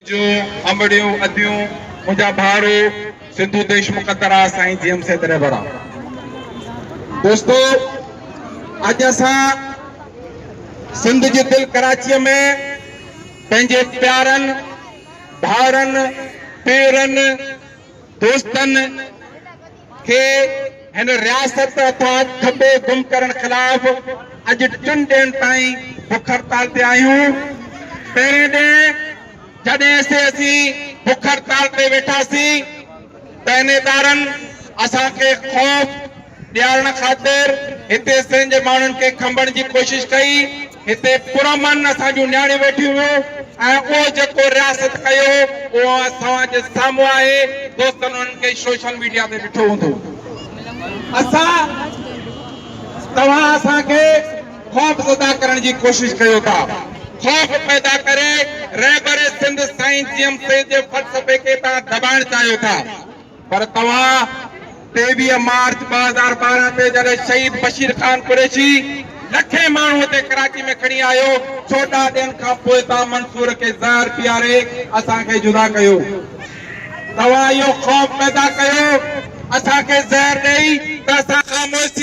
जो अंबड़ियों अदियों मुझा भारो सिंधु देश मुकद्दरा साईं जीएम से तरह बड़ा दोस्तों आज असा सिंध जे दिल कराची में पंहिंजे प्यारन भारन पेरन दोस्तन के हिन रियासत अर्थात खबे गुम करण खिलाफ अज 3 ॾींहंनि ताईं भुख हड़ताल ते आहियूं। पहिरें जॾहिं से असी भुख हड़ताल ते वेठासीं तहनेदारनि असांखे खौफ़ ॾियारण ख़ातिर हिते सिंध जे माण्हुनि खे खंभण जी कोशिश कई। हिते पुरमन असां जूं न्याणियूं वेठियूं हुयूं ऐं उहो जेको रियासत कयो उहो असांजे साम्हूं आहे। दोस्तनि उन्हनि खे सोशल मीडिया ते ॾिठो हूंदो। तव्हां असांखे खौफ़ ज़दा करण जी कोशिश कयो था, खौफ़ पैदा करे रहबर सिंध साईं जीएम जे फ़लसफ़े खे तव्हां दबाइण चाहियो था। पर तव्हां 23 मार्च 2012 ते जॾहिं शहीद बशीर खान कुरैशी लखे माण्हू हिते कराची में खणी आयो, 14 ॾींहंनि खां पोइ तव्हां मंसूर खे ज़हर पीआरे असांखे जुदा कयो। तव्हां इहो खौफ़ पैदा कयो असांखे ज़हर ॾेई त असां ख़ामोश